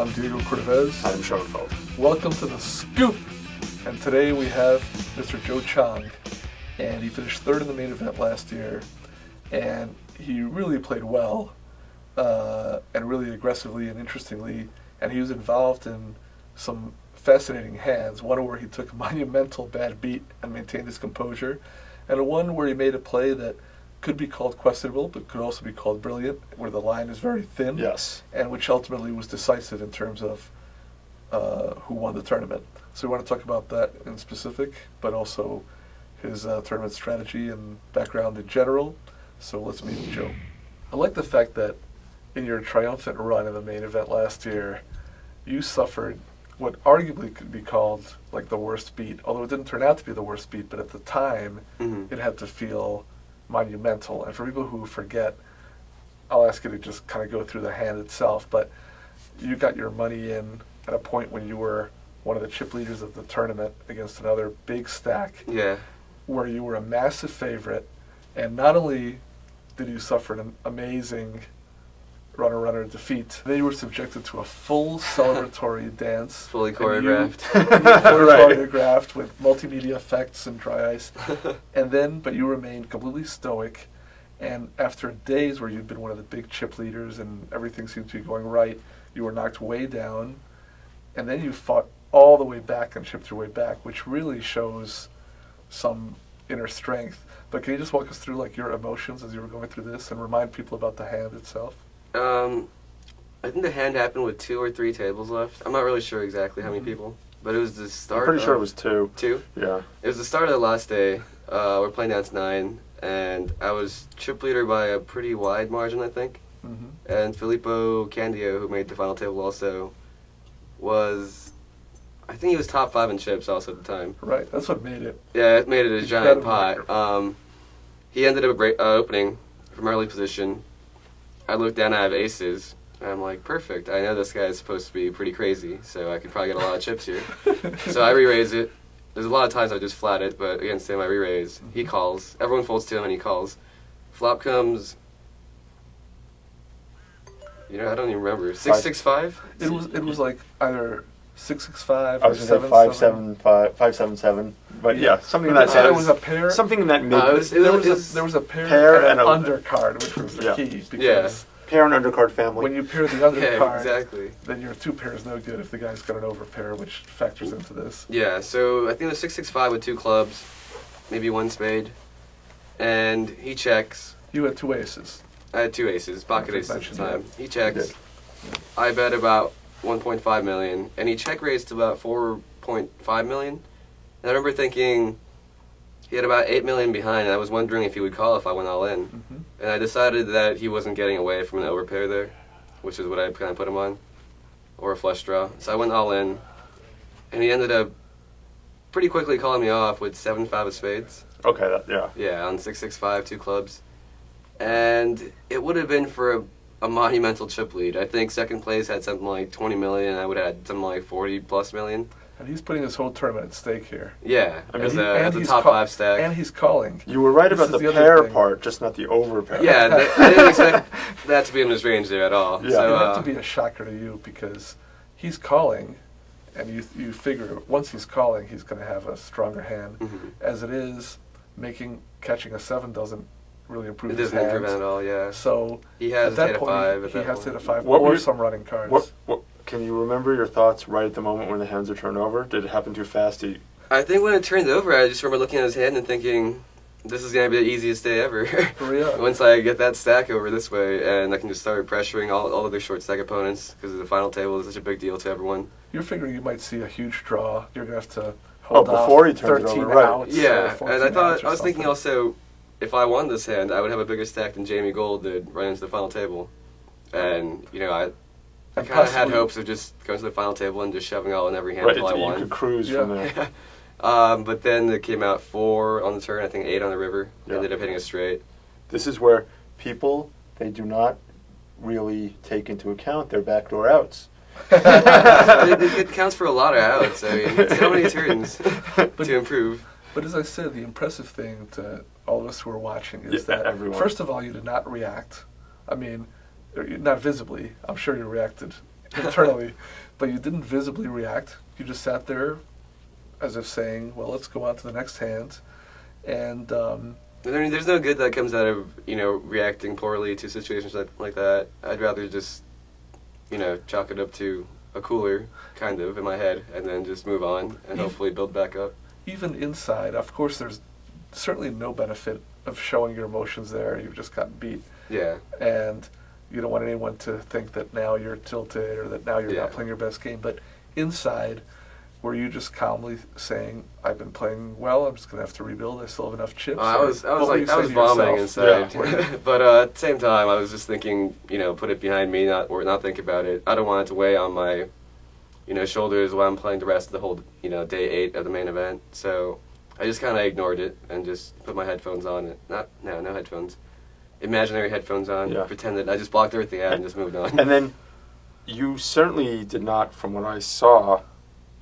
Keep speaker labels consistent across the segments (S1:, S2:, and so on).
S1: I'm Diego Cordovez.
S2: I'm Schoenfeld.
S1: Welcome to the Scoop! And today we have Mr. Joe Chong. And he finished third in the main event last year. And he really played well, and really aggressively and interestingly. And he was involved in some fascinating hands. One where he took a monumental bad beat and maintained his composure. And one where he made a play that could be called questionable, but could also be called brilliant, where the line is very thin.
S2: Yes.
S1: And which ultimately was decisive in terms of who won the tournament. So we want to talk about that in specific, but also his tournament strategy and background in general. So let's meet Joe. I like the fact that in your triumphant run in the main event last year, you suffered what arguably could be called like the worst beat, although it didn't turn out to be the worst beat, but at the time it had to feel monumental. And for people who forget, I'll ask you to just kind of go through the hand itself, but you got your money in at a point when you were one of the chip leaders of the tournament against another big stack, where you were a massive favorite, and not only did you suffer an amazing runner defeat, then you were subjected to a full celebratory dance.
S3: Fully choreographed.
S1: Choreographed with multimedia effects and dry ice. But you remained completely stoic, and after days where you'd been one of the big chip leaders and everything seemed to be going right, you were knocked way down, and then you fought all the way back and chipped your way back, which really shows some inner strength. But can you just walk us through like your emotions as you were going through this and remind people about the hand itself?
S3: I think the hand happened with 2 or 3 tables left. I'm not really sure exactly how many people, but it was the start.
S2: I'm pretty sure it was 2.
S3: 2?
S2: Yeah.
S3: It was the start of the last day. We're playing down to 9, and I was chip leader by a pretty wide margin, I think. And Filippo Candio, who made the final table also, was, I think he was top 5 in chips also at the time.
S1: Right, that's what made it.
S3: Yeah, it made it a giant pot. He ended up opening from early position. I looked down, I have aces, and I'm like, perfect. I know this guy is supposed to be pretty crazy, so I could probably get a lot of chips here. So I re-raise it. There's a lot of times I just flat it, but against him I re-raise. He calls. Everyone folds to him and he calls. Flop comes, I don't even remember. 665?
S1: It was like either 665
S2: I
S1: or
S2: was going to say 577, but yeah, something in that sense.
S1: There was a pair.
S2: Something in that mid.
S1: There was a pair and an undercard, which was the key. Because
S2: pair and undercard family.
S1: when you pair the undercard,
S3: exactly.
S1: then your 2 pairs no good if the guy's got an overpair, which factors into this.
S3: Yeah, so I think it was 665 with 2 clubs, maybe 1 spade, and he checks.
S1: You had 2 aces.
S3: I had 2 aces, pocket aces at the time. He checks.
S1: Yeah.
S3: I bet about 1.5 million, and he check raised to about 4.5 million. And I remember thinking he had about 8 million behind, and I was wondering if he would call if I went all in. And I decided that he wasn't getting away from an overpair there, which is what I kind of put him on, or a flush draw. So I went all in, and he ended up pretty quickly calling me off with 7-5 of spades.
S2: Okay,
S3: Yeah, on 665, 2 clubs. And it would have been for a monumental chip lead. I think second place had something like 20 million, and I would have had something like 40 plus million.
S1: And he's putting his whole tournament at stake here.
S3: Yeah, as a top 5 stack.
S1: And he's calling.
S2: You were right about the pair part, just not the overpair.
S3: Yeah, I didn't expect that to be in his range there at all.
S2: Yeah.
S3: So,
S1: It had to be a shocker to you because he's calling, and you figure once he's calling, he's going to have a stronger hand. As it is, catching a 7 doesn't really improve his hands.
S3: It doesn't improve at all, yeah.
S1: So
S3: he has
S1: at that
S3: to hit
S1: point,
S3: a 5
S1: he has to hit a 5
S2: What
S1: or
S2: were-
S1: some running cards.
S2: What can you remember your thoughts right at the moment when the hands are turned over? Did it happen too fast?
S3: I think when it turned over, I just remember looking at his hand and thinking, this is going to be the easiest day ever. Once I get that stack over this way, and I can just start pressuring all other short stack opponents, because the final table is such a big deal to everyone.
S1: You're figuring you might see a huge draw. You're going to have to hold
S2: before he
S1: off
S2: turns it
S1: 13
S2: over, right.
S1: outs.
S3: Yeah,
S1: or
S3: and
S1: 14
S3: I was thinking
S1: something.
S3: also, if I won this hand, I would have a bigger stack than Jamie Gold did right into the final table. And, I kind of had hopes of just going to the final table and just shoving all in every hand until I won.
S2: You could cruise from there.
S3: But then it came out 4 on the turn, I think 8 on the river. Ended up hitting a straight.
S2: This is where people, they do not really take into account their backdoor outs.
S3: It counts for a lot of outs. I mean, so many turns to improve.
S1: But as I said, the impressive thing to all of us who are watching is that,
S2: everyone.
S1: first of all, you did not react. I mean, not visibly. I'm sure you reacted internally, but you didn't visibly react. You just sat there as if saying, well, let's go on to the next hand. And
S3: I mean, there's no good that comes out of, reacting poorly to situations like that. I'd rather just, chalk it up to a cooler, kind of, in my head, and then just move on and hopefully build back up.
S1: even inside, of course, there's certainly no benefit of showing your emotions there. You've just gotten beat.
S3: Yeah.
S1: And you don't want anyone to think that now you're tilted or that now you're not playing your best game. But inside, were you just calmly saying, "I've been playing well. I'm just going to have to rebuild. I still have enough chips"?
S3: I was vomiting inside.
S1: Yeah.
S3: But at the same time, I was just thinking, put it behind me, not think about it. I don't want it to weigh on my, shoulders while I'm playing the rest of the whole, day 8 of the main event. So I just kind of ignored it and just put my headphones on. No headphones. Imaginary headphones on.
S2: Yeah.
S3: Pretended I just blocked everything out and just moved on.
S2: And then you certainly did not, from what I saw,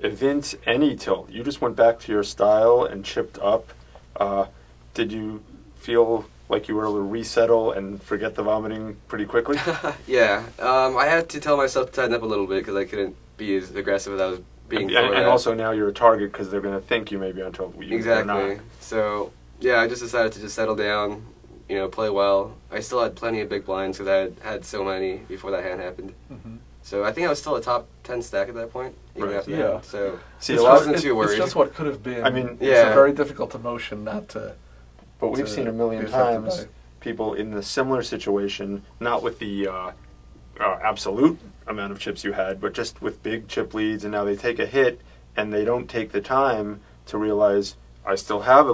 S2: evince any tilt. You just went back to your style and chipped up. Did you feel like you were able to resettle and forget the vomiting pretty quickly?
S3: Yeah. I had to tell myself to tighten up a little bit because I couldn't be as aggressive as I was being.
S2: And also now you're a target because they're going to think you may be on tilt.
S3: Exactly. So, yeah, I just decided to just settle down, play well. I still had plenty of big blinds because I had so many before that hand happened.
S1: Mm-hmm.
S3: So I think I was still a top 10 stack at that point. Even
S2: Right.
S3: after
S1: Yeah.
S3: that. So
S2: See,
S3: I wasn't too worried.
S1: It's just what could have been.
S2: I mean,
S1: it's a very difficult emotion not to.
S2: But we've
S1: to
S2: seen a million
S1: be affected
S2: times
S1: by.
S2: people in the similar situation, not with the absolute amount of chips you had, but just with big chip leads, and now they take a hit and they don't take the time to realize I still have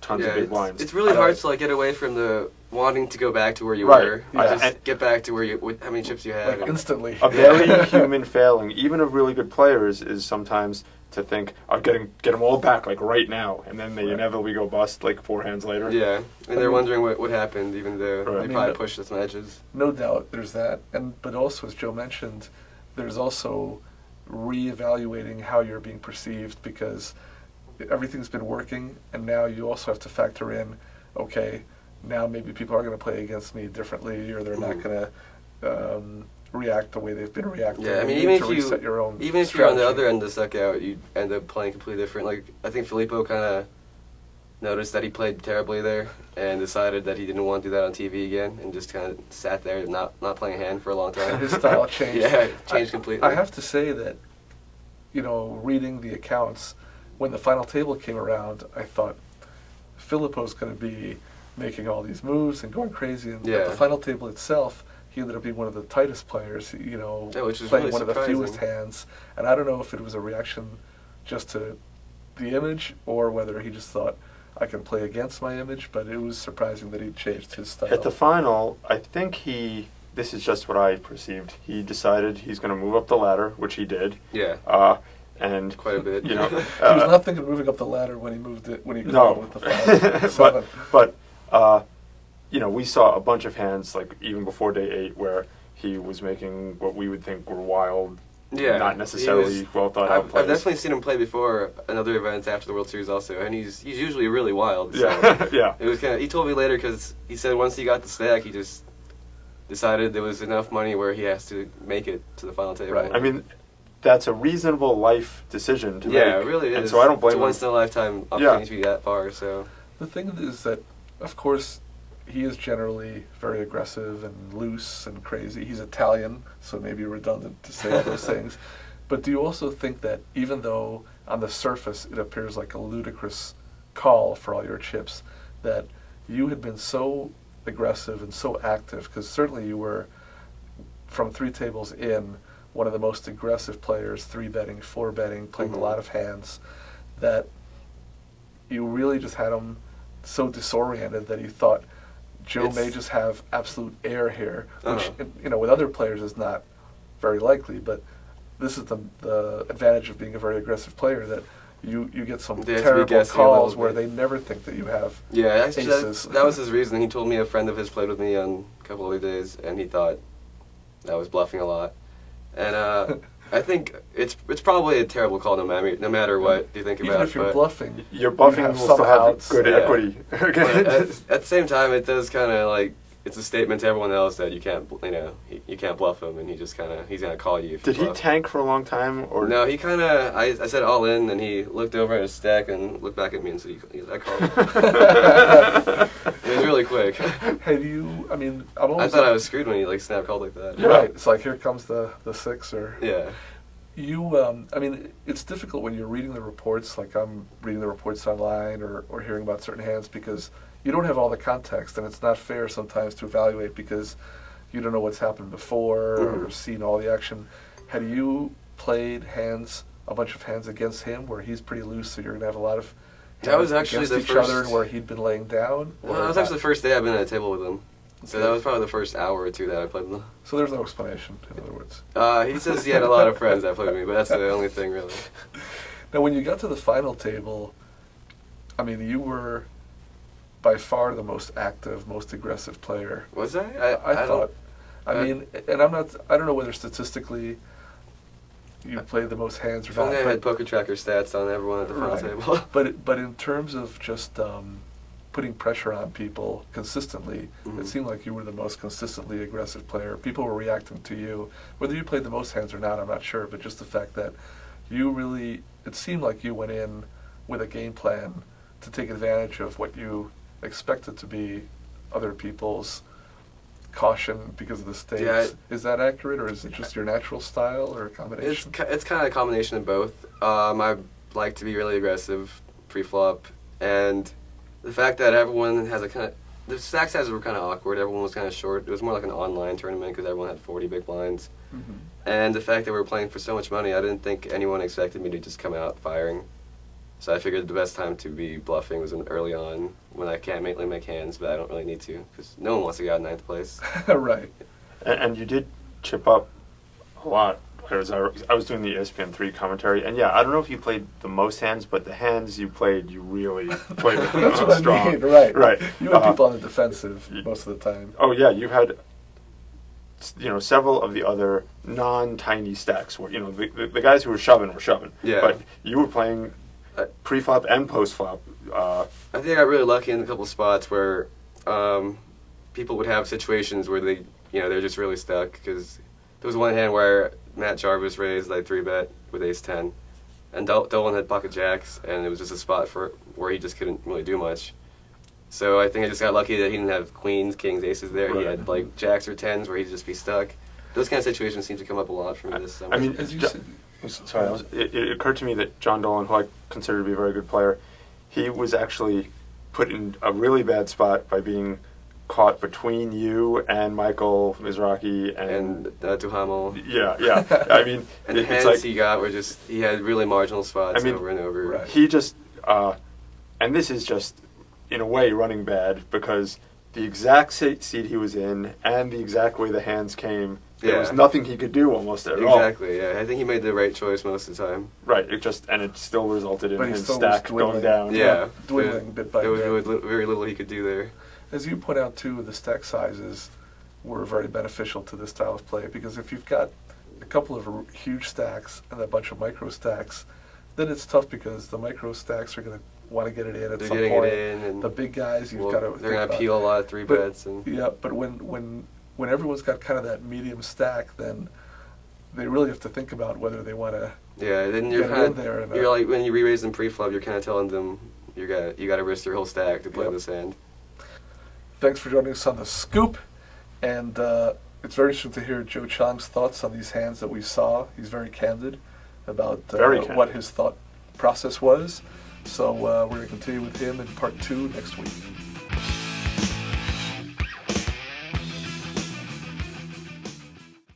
S2: tons of big blinds.
S3: It's really hard to get away from the wanting to go back to where you
S2: Right.
S3: were.
S1: Yeah.
S3: Just get back to how many chips you had.
S1: Like instantly.
S2: A very human failing, even of really good players, is sometimes to think, I'll get them all back right now, and then they inevitably go bust 4 hands later.
S3: Yeah, and they're wondering what happened, even though
S2: Right.
S3: they probably pushed some edges.
S1: No doubt, there's that, but also, as Joe mentioned, there's also reevaluating how you're being perceived, because everything's been working, and now you also have to factor in, okay, now maybe people are going to play against me differently, or they're not going to react the way they've been reacting.
S3: Yeah, I mean,
S1: you
S3: even
S1: need to
S3: if
S1: reset your own
S3: you're on the
S1: strategy.
S3: other end of the suck out, you end up playing completely different. I think Filippo kind of noticed that he played terribly there and decided that he didn't want to do that on TV again, and just kind of sat there not playing a hand for a long time.
S1: His style changed.
S3: Yeah, it changed completely.
S1: I have to say that, reading the accounts, when the final table came around, I thought Filippo's going to be making all these moves and going crazy, and at the final table itself, he ended up being one of the tightest players,
S3: which is
S1: playing
S3: really
S1: one of the
S3: surprising.
S1: fewest hands. And I don't know if it was a reaction just to the image or whether he just thought, I can play against my image, but it was surprising that he changed his style.
S2: At the final, I think this is just what I perceived, he decided he's going to move up the ladder, which he did.
S3: Yeah.
S2: And
S3: quite a bit.
S1: he was not thinking of moving up the ladder when he moved it, when he called with the 5-7.
S2: but we saw a bunch of hands, even before day 8, where he was making what we would think were wild, not necessarily well thought out plays.
S3: I've definitely seen him play before in other events after the World Series also, and he's usually really wild. So
S2: Yeah.
S3: It was he told me later, because he said once he got the stack, he just decided there was enough money where he has to make it to the final table.
S1: Right.
S2: I mean, that's a reasonable life decision to make.
S3: Yeah, it really is.
S2: And so I don't blame
S3: it's a
S2: him.
S3: once-in-a-lifetime opportunity to be that far, so...
S1: The thing is that, of course, he is generally very aggressive and loose and crazy. He's Italian, so maybe redundant to say all those things. But do you also think that even though on the surface it appears like a ludicrous call for all your chips, that you had been so aggressive and so active, because certainly you were, from 3 tables in, one of the most aggressive players, 3-betting, 4-betting, playing a lot of hands, that you really just had him so disoriented that he thought Joe may just have absolute air here, which with other players is not very likely. But this is the advantage of being a very aggressive player, that you get some terrible calls where they never think that you have aces.
S3: That was his reason. He told me a friend of his played with me on a couple other days, and he thought I was bluffing a lot. And I think it's probably a terrible call no matter what you think
S1: Even
S3: about it.
S1: if you're bluffing,
S2: your bluffing will still have good equity.
S3: But at the same time, it does kind of it's a statement to everyone else that you can't, you can't bluff him, and he's gonna call you. If
S2: Did
S3: you
S2: he
S3: bluff.
S2: tank for a long time, or
S3: No, he kind of. I said all in, and he looked over at his stack and looked back at me and said, "I called." It was really quick.
S1: Have you? I mean,
S3: I thought I was screwed when he like snap called like that.
S2: Yeah.
S1: Right. It's like here comes the six or.
S3: Yeah.
S1: You, I mean, it's difficult when you're reading the reports, like I'm reading the reports online or hearing about certain hands, because you don't have all the context, and it's not fair sometimes to evaluate because you don't know what's happened before or seen all the action. Had you played a bunch of hands against him where he's pretty loose, so you're going to have a lot of hands
S3: That was actually
S1: against
S3: the
S1: each
S3: first.
S1: other and where he'd been laying down?
S3: Well, that was actually the first day I've been at a table with him. So that was probably the first hour or two that I played with him.
S1: So there's no explanation, in other words.
S3: He says he had a lot of friends that played with me, but that's the only thing really.
S1: Now, when you got to the final table, I mean, you were by far the most active, most aggressive player.
S3: Was I?
S1: I thought. I mean, and I don't know whether statistically you played the most hands or
S3: If
S1: not.
S3: only I
S1: but-
S3: had poker tracker stats on everyone at the final
S1: Right.
S3: table.
S1: But in terms of just putting pressure on people consistently, it seemed like you were the most consistently aggressive player. People were reacting to you. Whether you played the most hands or not, I'm not sure, but just the fact that you really, it seemed like you went in with a game plan to take advantage of what you expected to be other people's caution because of the stakes.
S3: Yeah,
S1: is that accurate, or is it just your natural style, or a combination?
S3: It's kind of a combination of both. I like to be really aggressive pre-flop, and the fact that everyone has the stack sizes were kind of awkward. Everyone was kind of short. It was more like an online tournament because everyone had 40 big blinds. And the fact that we were playing for so much money, I didn't think anyone expected me to just come out firing. So I figured the best time to be bluffing was early on when I can't make hands, but I don't really need to because no one wants to get out in ninth place.
S1: Right.
S2: and you did chip up a lot. I was doing the ESPN3 commentary, and yeah, I don't know if you played the most hands, but the hands you played, you really played
S1: That's what
S2: strong.
S1: I mean, right.
S2: Right.
S1: You had people on the defensive most of the time.
S2: Oh yeah, you had several of the other non-tiny stacks where the guys who were shoving.
S3: Yeah.
S2: But you were playing pre-flop and post-flop.
S3: I think I got really lucky in a couple spots where people would have situations where they're just really stuck because there was one hand where Matt Jarvis raised like 3-bet with ace-10, and Dolan had pocket jacks, and it was just a spot where he just couldn't really do much. So I think I just got lucky that he didn't have queens, kings, aces there.
S1: Right.
S3: He had like jacks or tens where he'd just be stuck. Those kind of situations seem to come up a lot for me this summer.
S2: I mean,
S1: As you said,
S2: sorry, it occurred to me that John Dolan, who I consider to be a very good player, he was actually put in a really bad spot by being caught between you and Michael Mizrachi and
S3: Duhamel.
S2: Yeah. I mean,
S3: And the
S2: it's
S3: hands
S2: like
S3: he got were just, he had really marginal spots
S2: I mean,
S3: over and over.
S1: right.
S2: he just, and this is just in a way running bad because the exact seat he was in and the exact way the hands came, there was nothing he could do almost at all.
S3: Exactly, yeah. I think he made the right choice most of the time.
S2: Right. It still resulted in
S1: But he
S2: his
S1: still
S2: stack
S1: was dwindling.
S2: going down.
S3: Yeah.
S1: dwindling bit by
S3: There was
S1: bit.
S3: very little he could do there.
S1: As you point out too, the stack sizes were very beneficial to this style of play because if you've got a couple of huge stacks and a bunch of micro stacks, then it's tough because the micro stacks are going to want to get it in at
S3: They're
S1: some
S3: getting
S1: point.
S3: it in, and
S1: The big guys, you've got to.
S3: they're going to peel a lot of 3-bets. And
S1: Yeah, but when everyone's got kind of that medium stack, then they really have to think about whether they want to.
S3: yeah, then you're
S1: Get
S3: kind
S1: in there and,
S3: of, you're like when you re-raise them pre-flop, you're kind of telling them you got to risk your whole stack to play
S1: Yep.
S3: this hand.
S1: Thanks for joining us on the Scoop, and it's very interesting to hear Joe Chong's thoughts on these hands that we saw. He's very candid about what his thought process was. So we're going to continue with him in part 2 next week.